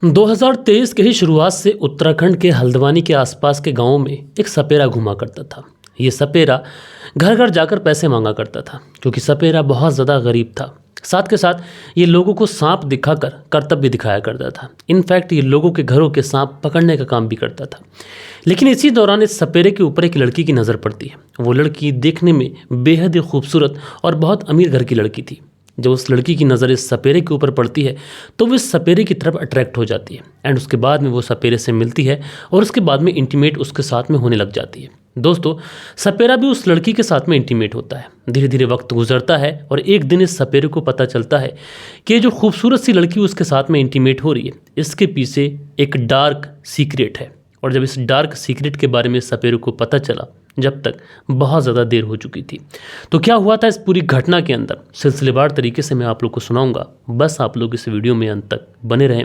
2023 के ही शुरुआत से उत्तराखंड के हल्द्वानी के आसपास के गांवों में एक सपेरा घुमा करता था। ये सपेरा घर घर जाकर पैसे मांगा करता था क्योंकि सपेरा बहुत ज़्यादा गरीब था। साथ के साथ ये लोगों को सांप दिखाकर कर्तव्य दिखाया करता था। इनफैक्ट ये लोगों के घरों के सांप पकड़ने का काम भी करता था। लेकिन इसी दौरान इस सपेरे के ऊपर एक लड़की की नज़र पड़ती है। वो लड़की देखने में बेहद ही खूबसूरत और बहुत अमीर घर की लड़की थी। जब उस लड़की की नज़र इस सपेरे के ऊपर पड़ती है तो वो इस सपेरे की तरफ अट्रैक्ट हो जाती है एंड उसके बाद में वो सपेरे से मिलती है और उसके बाद में इंटीमेट उसके साथ में होने लग जाती है। दोस्तों, सपेरा भी उस लड़की के साथ में इंटीमेट होता है। धीरे धीरे वक्त गुजरता है और एक दिन इस सपेरे को पता चलता है कि ये जो खूबसूरत सी लड़की उसके साथ में इंटीमेट हो रही है, इसके पीछे एक डार्क सीक्रेट है। और जब इस डार्क सीक्रेट के बारे में इस सपेरे को पता चला, जब तक बहुत ज़्यादा देर हो चुकी थी। तो क्या हुआ था इस पूरी घटना के अंदर, सिलसिलेवार तरीके से मैं आप लोग को सुनाऊंगा। बस आप लोग इस वीडियो में अंत तक बने रहें।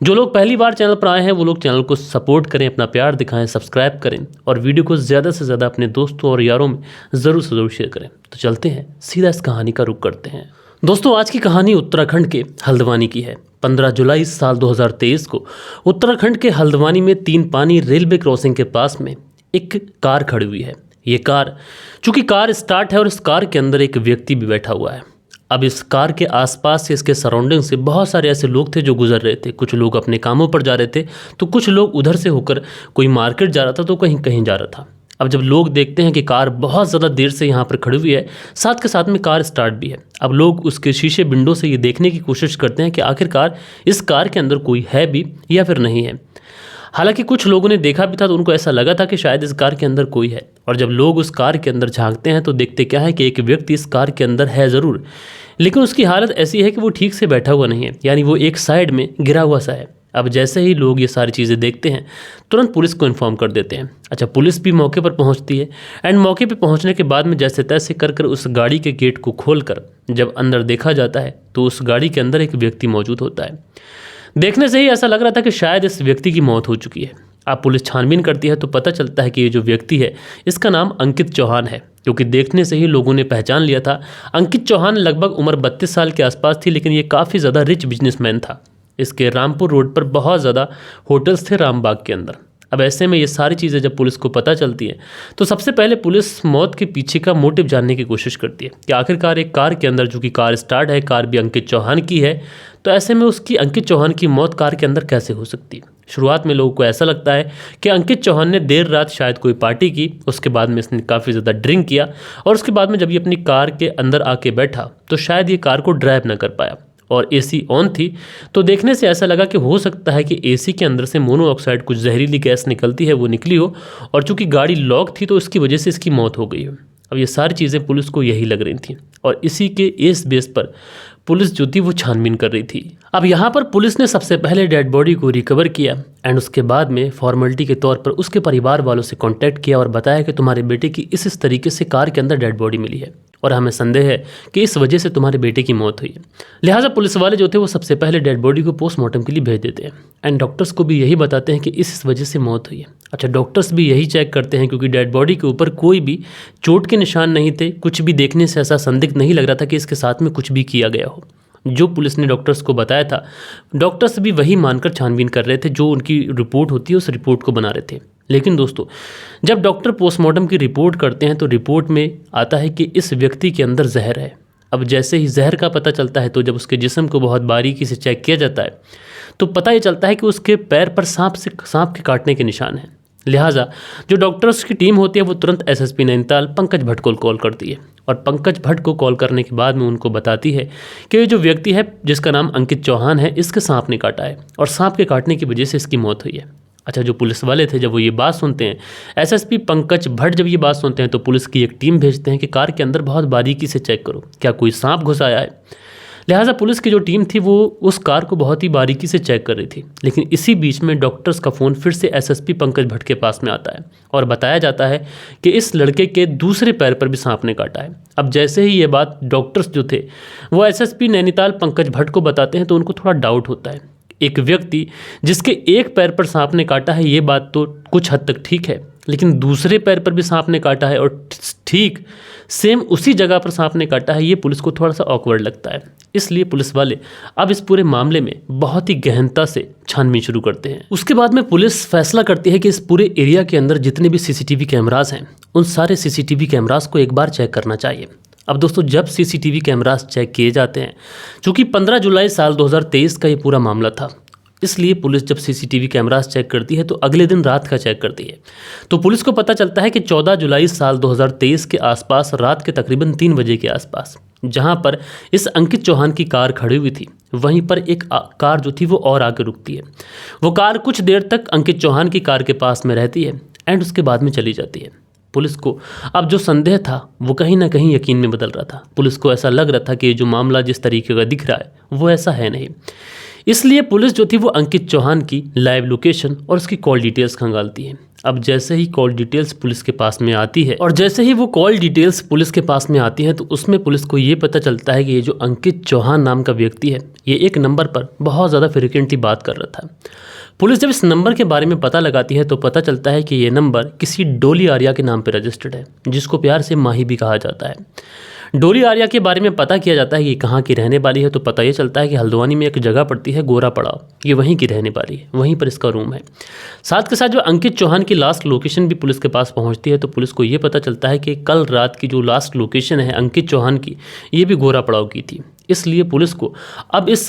जो लोग पहली बार चैनल पर आए हैं वो लोग चैनल को सपोर्ट करें, अपना प्यार दिखाएं, सब्सक्राइब करें और वीडियो को ज़्यादा से ज़्यादा अपने दोस्तों और यारों में ज़रूर से ज़रूर शेयर करें। तो चलते हैं, सीधा इस कहानी का रुख करते हैं। दोस्तों, आज की कहानी उत्तराखंड के हल्द्वानी की है। 15 जुलाई साल 2023 को उत्तराखंड के हल्द्वानी में तीन पानी रेलवे क्रॉसिंग के पास में एक कार खड़ी हुई है। ये कार, चूंकि कार स्टार्ट है और इस कार के अंदर एक व्यक्ति भी बैठा हुआ है। अब इस कार के आसपास से, इसके सराउंडिंग से बहुत सारे ऐसे लोग थे जो गुजर रहे थे। कुछ लोग अपने कामों पर जा रहे थे तो कुछ लोग उधर से होकर, कोई मार्केट जा रहा था तो कहीं कहीं जा रहा था। अब जब लोग देखते हैं कि कार बहुत ज़्यादा देर से यहाँ पर खड़ी हुई है, साथ के साथ में कार स्टार्ट भी है, अब लोग उसके शीशे विंडो से ये देखने की कोशिश करते हैं कि आखिरकार इस कार के अंदर कोई है भी या फिर नहीं है। हालांकि कुछ लोगों ने देखा भी था तो उनको ऐसा लगा था कि शायद इस कार के अंदर कोई है। और जब लोग उस कार के अंदर झांकते हैं तो देखते क्या है कि एक व्यक्ति इस कार के अंदर है ज़रूर, लेकिन उसकी हालत ऐसी है कि वो ठीक से बैठा हुआ नहीं है, यानी वो एक साइड में गिरा हुआ सा है। अब जैसे ही लोग ये सारी चीज़ें देखते हैं, तुरंत पुलिस को इन्फॉर्म कर देते हैं। अच्छा, पुलिस भी मौके पर पहुंचती है एंड मौके पर पहुंचने के बाद में जैसे तैसे कर उस गाड़ी के गेट को खोलकर जब अंदर देखा जाता है तो उस गाड़ी के अंदर एक व्यक्ति मौजूद होता है। देखने से ही ऐसा लग रहा था कि शायद इस व्यक्ति की मौत हो चुकी है। अब पुलिस छानबीन करती है तो पता चलता है कि ये जो व्यक्ति है, इसका नाम अंकित चौहान है, क्योंकि देखने से ही लोगों ने पहचान लिया था। अंकित चौहान लगभग उम्र 32 साल के आसपास थी, लेकिन ये काफ़ी ज़्यादा रिच बिजनेसमैन था। इसके रामपुर रोड पर बहुत ज़्यादा होटल्स थे रामबाग के अंदर। अब ऐसे में ये सारी चीज़ें जब पुलिस को पता चलती हैं तो सबसे पहले पुलिस मौत के पीछे का मोटिव जानने की कोशिश करती है कि आखिरकार एक कार के अंदर, जो कि कार स्टार्ट है, कार भी अंकित चौहान की है, तो ऐसे में उसकी, अंकित चौहान की मौत कार के अंदर कैसे हो सकती है। शुरुआत में लोगों को ऐसा लगता है कि अंकित चौहान ने देर रात शायद कोई पार्टी की, उसके बाद में इसने काफ़ी ज़्यादा ड्रिंक किया और उसके बाद में जब ये अपनी कार के अंदर आके बैठा तो शायद ये कार को ड्राइव ना कर पाया और एसी ऑन थी, तो देखने से ऐसा लगा कि हो सकता है कि एसी के अंदर से मोनोऑक्साइड, कुछ जहरीली गैस निकलती है, वो निकली हो और चूंकि गाड़ी लॉक थी तो इसकी वजह से इसकी मौत हो गई हो। अब ये सारी चीज़ें पुलिस को यही लग रही थी और इसी के इस बेस पर पुलिस जो थी वो छानबीन कर रही थी। अब यहाँ पर पुलिस ने सबसे पहले डेड बॉडी को रिकवर किया एंड उसके बाद में फॉर्मेलिटी के तौर पर उसके परिवार वालों से कांटेक्ट किया और बताया कि तुम्हारे बेटे की इस तरीके से कार के अंदर डेड बॉडी मिली है और हमें संदेह है कि इस वजह से तुम्हारे बेटे की मौत हुई है। लिहाजा पुलिस वाले जो थे वो सबसे पहले डेड बॉडी को पोस्टमार्टम के लिए भेज देते हैं एंड डॉक्टर्स को भी यही बताते हैं कि इस वजह से मौत हुई है। अच्छा, डॉक्टर्स भी यही चेक करते हैं क्योंकि डेड बॉडी के ऊपर कोई भी चोट के निशान नहीं थे, कुछ भी देखने से ऐसा संदिग्ध नहीं लग रहा था कि इसके साथ में कुछ भी किया गया हो। जो पुलिस ने डॉक्टर्स को बताया था, डॉक्टर्स भी वही मानकर छानबीन कर रहे थे, जो उनकी रिपोर्ट होती है उस रिपोर्ट को बना रहे थे। लेकिन दोस्तों, जब डॉक्टर पोस्टमार्टम की रिपोर्ट करते हैं तो रिपोर्ट में आता है कि इस व्यक्ति के अंदर जहर है। अब जैसे ही जहर का पता चलता है तो जब उसके जिस्म को बहुत बारीकी से चेक किया जाता है तो पता ये चलता है कि उसके पैर पर सांप के काटने के निशान हैं। लिहाजा जो डॉक्टर्स की टीम होती है वो तुरंत एसएसपी नैनीताल पंकज भट्ट को कॉल करती है और पंकज भट्ट को कॉल करने के बाद में उनको बताती है कि ये जो व्यक्ति है जिसका नाम अंकित चौहान है, इसके सांप ने काटा है और सांप के काटने की वजह से इसकी मौत हुई है। अच्छा, जो पुलिस वाले थे जब वो ये बात सुनते हैं, एसएसपी पंकज भट्ट जब ये बात सुनते हैं तो पुलिस की एक टीम भेजते हैं कि कार के अंदर बहुत बारीकी से चेक करो, क्या कोई सांप घुस आया है। लिहाजा पुलिस की जो टीम थी वो उस कार को बहुत ही बारीकी से चेक कर रही थी। लेकिन इसी बीच में डॉक्टर्स का फ़ोन फिर से एसएसपी पंकज भट्ट के पास में आता है और बताया जाता है कि इस लड़के के दूसरे पैर पर भी सांप ने काटा है। अब जैसे ही ये बात डॉक्टर्स जो थे वो एसएसपी नैनीताल पंकज भट्ट को बताते हैं तो उनको थोड़ा डाउट होता है। एक व्यक्ति जिसके एक पैर पर सांप ने काटा है, ये बात तो कुछ हद तक ठीक है, लेकिन दूसरे पैर पर भी सांप ने काटा है और ठीक सेम उसी जगह पर सांप ने काटा है, ये पुलिस को थोड़ा सा ऑकवर्ड लगता है। इसलिए पुलिस वाले अब इस पूरे मामले में बहुत ही गहनता से छानबीन शुरू करते हैं। उसके बाद में पुलिस फैसला करती है कि इस पूरे एरिया के अंदर जितने भी सीसीटीवी कैमरास हैं उन सारे सीसीटीवी कैमरास को एक बार चेक करना चाहिए। अब दोस्तों, जब सीसीटीवी कैमरास चेक किए जाते हैं, चूँकि 15 जुलाई साल 2023 का ये पूरा मामला था, इसलिए पुलिस जब सीसीटीवी कैमरास चेक करती है तो अगले दिन रात का चेक करती है। तो पुलिस को पता चलता है कि 14 जुलाई साल 2023 के आसपास रात के तकरीबन 3 बजे के आसपास जहां पर इस अंकित चौहान की कार खड़ी हुई थी, वहीं पर एक कार जो थी वो और आगे रुकती है। वो कार कुछ देर तक अंकित चौहान की कार के पास में रहती है एंड उसके बाद में चली जाती है। पुलिस को अब जो संदेह था वो कहीं ना कहीं यकीन में बदल रहा था। पुलिस को ऐसा लग रहा था कि जो मामला जिस तरीके का दिख रहा है वो ऐसा है नहीं। इसलिए पुलिस जो थी वो अंकित चौहान की लाइव लोकेशन और उसकी कॉल डिटेल्स खंगालती है। अब जैसे ही कॉल डिटेल्स पुलिस के पास में आती है और जैसे ही वो कॉल डिटेल्स पुलिस के पास में आती है तो उसमें पुलिस को ये पता चलता है कि ये जो अंकित चौहान नाम का व्यक्ति है ये एक नंबर पर बहुत ज़्यादा फ्रिक्वेंटली बात कर रहा था। पुलिस जब इस नंबर के बारे में पता लगाती है तो पता चलता है कि ये नंबर किसी डोली आर्या के नाम पर रजिस्टर्ड है, जिसको प्यार से माही भी कहा जाता है। डोली आर्या के बारे में पता किया जाता है कि कहाँ की रहने वाली है, तो पता ये चलता है कि हल्द्वानी में एक जगह पड़ती है गोरा पड़ाव, ये वहीं की रहने वाली है, वहीं पर इसका रूम है। साथ के साथ जो अंकित चौहान की लास्ट लोकेशन भी पुलिस के पास पहुंचती है तो पुलिस को ये पता चलता है कि कल रात की जो लास्ट लोकेशन है अंकित चौहान की, ये भी गोरा पड़ाव की थी। इसलिए पुलिस को अब इस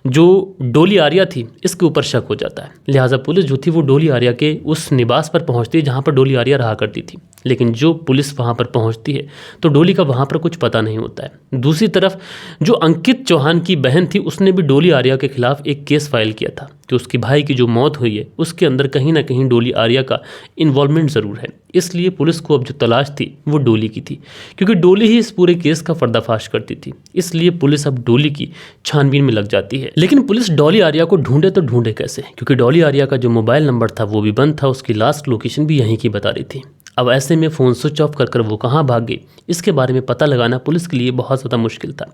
जो डोली आर्या थी इसके ऊपर शक हो जाता है। लिहाजा पुलिस जो थी वो डोली आर्या के उस निवास पर पहुंचती है जहां पर डोली आर्या रहा करती थी। लेकिन जो पुलिस वहां पर पहुंचती है तो डोली का वहां पर कुछ पता नहीं होता है। दूसरी तरफ जो अंकित चौहान की बहन थी उसने भी डोली आर्या के खिलाफ एक केस फाइल किया था कि उसके भाई की जो मौत हुई है उसके अंदर कहीं ना कहीं डोली आर्या का इन्वॉल्वमेंट ज़रूर है। इसलिए पुलिस को अब जो तलाश थी वो डोली की थी, क्योंकि डोली ही इस पूरे केस का पर्दाफाश करती थी। इसलिए पुलिस अब डोली की छानबीन में लग जाती है। लेकिन पुलिस डोली आर्या को ढूंढे तो ढूंढे कैसे, क्योंकि डोली आर्या का जो मोबाइल नंबर था वो भी बंद था, उसकी लास्ट लोकेशन भी यहीं की बता रही थी। अब ऐसे में फ़ोन स्विच ऑफ कर वो कहाँ भाग गई इसके बारे में पता लगाना पुलिस के लिए बहुत ज़्यादा मुश्किल था।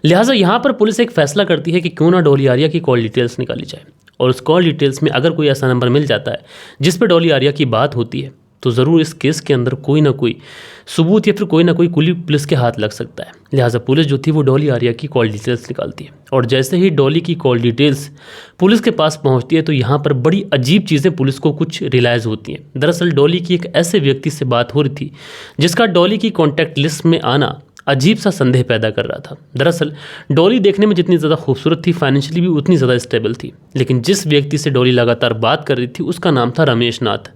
लिहाजा यहाँ पर पुलिस एक फैसला करती है कि क्यों ना डोली आर्या की कॉल डिटेल्स निकाली जाए, और उस कॉल डिटेल्स में अगर कोई ऐसा नंबर मिल जाता है जिस पर डोली आर्या की बात होती है तो ज़रूर इस केस के अंदर कोई ना कोई सबूत या फिर कोई ना कोई कुली पुलिस के हाथ लग सकता है। लिहाजा पुलिस जो थी वो डोली आर्या की कॉल डिटेल्स निकालती है, और जैसे ही डोली की कॉल डिटेल्स पुलिस के पास पहुंचती है तो यहाँ पर बड़ी अजीब चीज़ें पुलिस को कुछ रियलाइज़ होती हैं। दरअसल डोली की एक ऐसे व्यक्ति से बात हो रही थी जिसका डोली की कॉन्टैक्ट लिस्ट में आना अजीब सा संदेह पैदा कर रहा था। दरअसल डोली देखने में जितनी ज़्यादा खूबसूरत थी, फाइनेंशियली भी उतनी ज़्यादा स्टेबल थी, लेकिन जिस व्यक्ति से डोली लगातार बात कर रही थी उसका नाम था रमेश नाथ।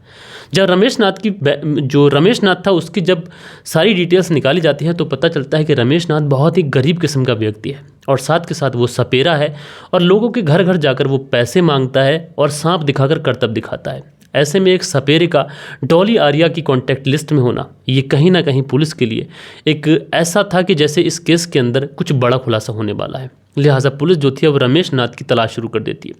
जब रमेश नाथ था उसकी जब सारी डिटेल्स निकाली जाती है तो पता चलता है कि रमेश नाथ बहुत ही गरीब किस्म का व्यक्ति है, और साथ के साथ वो सपेरा है और लोगों के घर घर जाकर वो पैसे मांगता है और सांप दिखाकर करतब दिखाता है। ऐसे में एक सपेरे का डोली आर्या की कॉन्टैक्ट लिस्ट में होना ये कहीं ना कहीं पुलिस के लिए एक ऐसा था कि जैसे इस केस के अंदर कुछ बड़ा खुलासा होने वाला है। लिहाजा पुलिस जो थी अब रमेश नाथ की तलाश शुरू कर देती है।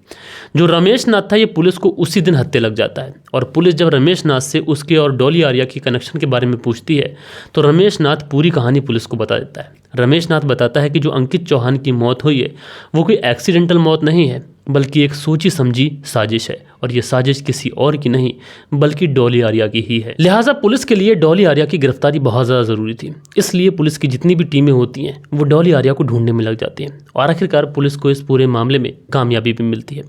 जो रमेश नाथ था ये पुलिस को उसी दिन हत्या लग जाता है, और पुलिस जब रमेश नाथ से उसके और डोली आर्या की कनेक्शन के बारे में पूछती है तो रमेश नाथ पूरी कहानी पुलिस को बता देता है। रमेश नाथ बताता है कि जो अंकित चौहान की मौत हुई है वो कोई एक्सीडेंटल मौत नहीं है, बल्कि एक सोची समझी साजिश है, और ये साजिश किसी और की नहीं बल्कि डोली आर्या की ही है। लिहाजा पुलिस के लिए डोली आर्या की गिरफ्तारी बहुत ज़्यादा ज़रूरी थी। इसलिए पुलिस की जितनी भी टीमें होती हैं वो डोली आर्या को ढूंढने में लग जाती हैं, और आखिरकार पुलिस को इस पूरे मामले में कामयाबी भी मिलती है।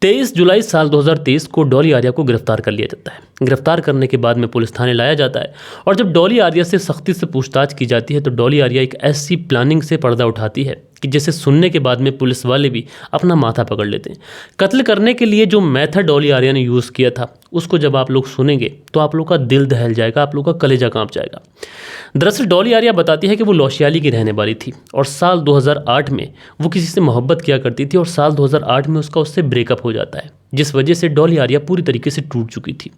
23 जुलाई साल 2023 को डोली आर्या को गिरफ्तार कर लिया जाता है। गिरफ्तार करने के बाद में पुलिस थाने लाया जाता है, और जब डोली आर्या से सख्ती से पूछताछ की जाती है तो डोली आर्या एक ऐसी प्लानिंग से पर्दा उठाती है कि जैसे सुनने के बाद में पुलिस वाले भी अपना माथा पकड़ लेते हैं। कत्ल करने के लिए जो मेथड डोली आर्या ने यूज़ किया था उसको जब आप लोग सुनेंगे तो आप लोग का दिल दहल जाएगा, आप लोग का कलेजा कांप जाएगा। दरअसल डोली आर्या बताती है कि वो लोशियाली की रहने वाली थी, और साल 2008 में वो किसी से मोहब्बत किया करती थी, और साल 2008 में उससे ब्रेकअप हो जाता है, जिस वजह से डोली आर्या पूरी तरीके से टूट चुकी थी।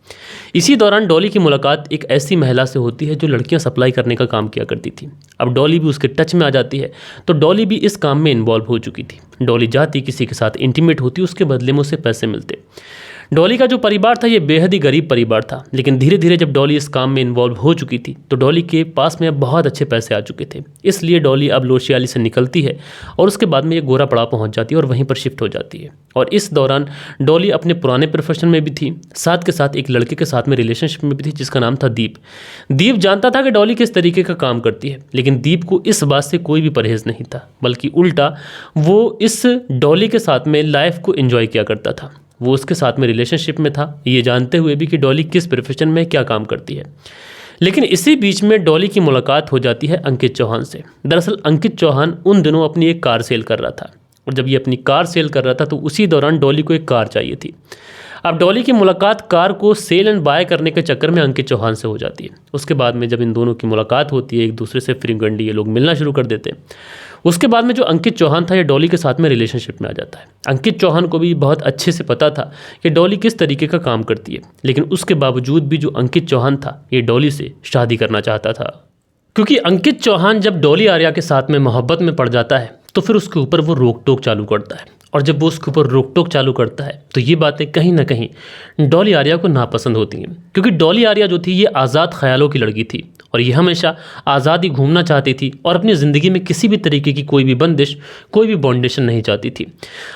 इसी दौरान डोली की मुलाकात एक ऐसी महिला से होती है जो लड़कियां सप्लाई करने का काम किया करती थी। अब डोली भी उसके टच में आ जाती है, तो डोली भी इस काम में इन्वॉल्व हो चुकी थी। डोली जाती, किसी के साथ इंटीमेट होती, उसके बदले में उसे पैसे मिलते। डॉली का जो परिवार था ये बेहद ही गरीब परिवार था, लेकिन धीरे धीरे जब डॉली इस काम में इन्वॉल्व हो चुकी थी तो डॉली के पास में अब बहुत अच्छे पैसे आ चुके थे। इसलिए डॉली अब लोशियाली से निकलती है और उसके बाद में ये गोरा पड़ा पहुंच जाती है और वहीं पर शिफ्ट हो जाती है। और इस दौरान डॉली अपने पुराने प्रोफेशन में भी थी, साथ के साथ एक लड़के के साथ में रिलेशनशिप में भी थी जिसका नाम था दीप। दीप जानता था कि डॉली किस तरीके का काम करती है, लेकिन दीप को इस बात से कोई भी परहेज नहीं था, बल्कि उल्टा वो इस डॉली के साथ में लाइफ को एंजॉय किया करता था। वो उसके साथ में रिलेशनशिप में था, ये जानते हुए भी कि डॉली किस प्रोफेशन में क्या काम करती है। लेकिन इसी बीच में डॉली की मुलाकात हो जाती है अंकित चौहान से। दरअसल अंकित चौहान उन दिनों अपनी एक कार सेल कर रहा था, और जब ये अपनी कार सेल कर रहा था तो उसी दौरान डॉली को एक कार चाहिए थी। अब डॉली की मुलाकात कार को सेल एंड बाय करने के चक्कर में अंकित चौहान से हो जाती है। उसके बाद में जब इन दोनों की मुलाकात होती है, एक दूसरे से फ्रीगंडी ये लोग मिलना शुरू कर देते हैं। उसके बाद में जो अंकित चौहान था ये डॉली के साथ में रिलेशनशिप में आ जाता है। अंकित चौहान को भी बहुत अच्छे से पता था कि डॉली किस तरीके का काम करती है, लेकिन उसके बावजूद भी जो अंकित चौहान था ये डॉली से शादी करना चाहता था, क्योंकि अंकित चौहान जब डॉली आर्या के साथ में मोहब्बत में पड़ जाता है तो फिर उसके ऊपर वो रोक टोक चालू करता है। और जब वो उसके ऊपर रोक टोक चालू करता है तो ये बातें कहीं ना कहीं डॉली आर्या को नापसंद होती हैं, क्योंकि डॉली आर्या जो थी ये आज़ाद ख्यालों की लड़की थी और ये हमेशा आज़ाद ही घूमना चाहती थी और अपनी ज़िंदगी में किसी भी तरीके की कोई भी बंदिश, कोई भी बाउंडेशन नहीं चाहती थी।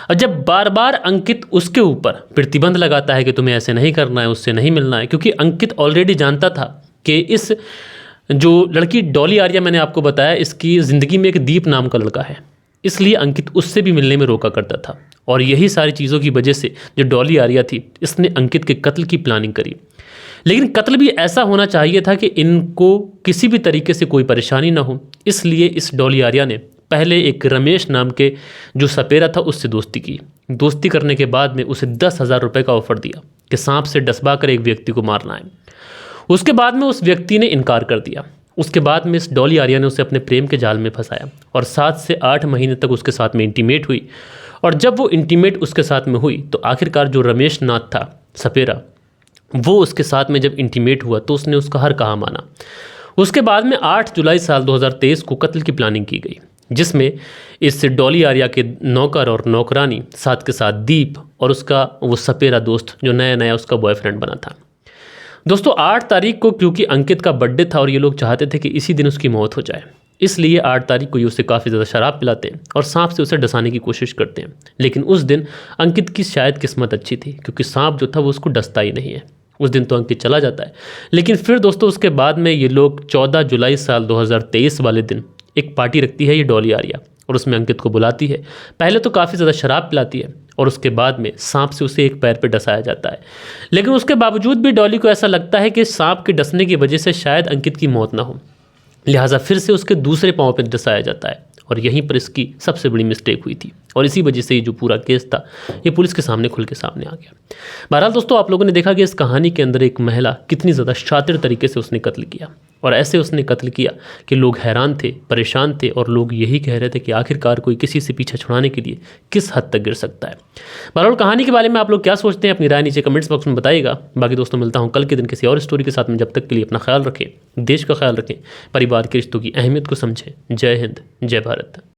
और जब बार बार अंकित उसके ऊपर प्रतिबंध लगाता है कि तुम्हें ऐसे नहीं करना है, उससे नहीं मिलना है, क्योंकि अंकित ऑलरेडी जानता था कि इस जो लड़की डॉली आर्या मैंने आपको बताया इसकी ज़िंदगी में एक दीप नाम का लड़का है, इसलिए अंकित उससे भी मिलने में रोका करता था। और यही सारी चीज़ों की वजह से जो डॉली आर्या थी इसने अंकित के कत्ल की प्लानिंग करी। लेकिन कत्ल भी ऐसा होना चाहिए था कि इनको किसी भी तरीके से कोई परेशानी ना हो, इसलिए इस डॉली आर्या ने पहले एक रमेश नाम के जो सपेरा था उससे दोस्ती की। दोस्ती करने के बाद में उसे 10,000 रुपये का ऑफर दिया कि सांप से डसवा कर एक व्यक्ति को मारना है। उसके बाद में उस व्यक्ति ने इनकार कर दिया। उसके बाद में इस डॉली आर्या ने उसे अपने प्रेम के जाल में फंसाया और 7 से 8 महीने तक उसके साथ में इंटीमेट हुई। और जब वो इंटीमेट उसके साथ में हुई तो आखिरकार जो रमेश नाथ था सपेरा, वो उसके साथ में जब इंटीमेट हुआ तो उसने उसका हर कहा माना। उसके बाद में 8 जुलाई साल 2023 को कत्ल की प्लानिंग की गई, जिसमें इस डॉली आर्या के नौकर और नौकरानी, साथ के साथ दीप और उसका वो सपेरा दोस्त जो नया नया उसका बॉयफ्रेंड बना था। दोस्तों 8 तारीख को क्योंकि अंकित का बर्थडे था और ये लोग चाहते थे कि इसी दिन उसकी मौत हो जाए, इसलिए 8 तारीख को ये उसे काफ़ी ज़्यादा शराब पिलाते हैं और सांप से उसे डसाने की कोशिश करते हैं। लेकिन उस दिन अंकित की शायद किस्मत अच्छी थी, क्योंकि सांप जो था वो उसको डसता ही नहीं है। उस दिन तो अंकित चला जाता है। लेकिन फिर दोस्तों उसके बाद में ये लोग 14 जुलाई साल 2023 वाले दिन एक पार्टी रखती है ये डॉली आर्या, और उसमें अंकित को बुलाती है। पहले तो काफ़ी ज़्यादा शराब पिलाती है और उसके बाद में सांप से उसे एक पैर पे डसाया जाता है। लेकिन उसके बावजूद भी डॉली को ऐसा लगता है कि सांप के डसने की वजह से शायद अंकित की मौत ना हो, लिहाजा फिर से उसके दूसरे पाँव पे डसाया जाता है। और यहीं पर इसकी सबसे बड़ी मिस्टेक हुई थी और इसी वजह से ये जो पूरा केस था ये पुलिस के सामने खुल के सामने आ गया। बहरहाल दोस्तों आप लोगों ने देखा कि इस कहानी के अंदर एक महिला कितनी ज़्यादा शातिर तरीके से उसने कत्ल किया, और ऐसे उसने कत्ल किया कि लोग हैरान थे, परेशान थे, और लोग यही कह रहे थे कि आखिरकार कोई किसी से पीछा छुड़ाने के लिए किस हद तक गिर सकता है। बहरहाल कहानी के बारे में आप लोग क्या सोचते हैं अपनी राय नीचे कमेंट्स बॉक्स में बताइएगा। बाकी दोस्तों मिलता हूँ कल के दिन किसी और स्टोरी के साथ में। जब तक के लिए अपना ख्याल रखें, देश का ख्याल रखें, परिवार के रिश्तों की अहमियत को समझें। जय हिंद, जय भारत।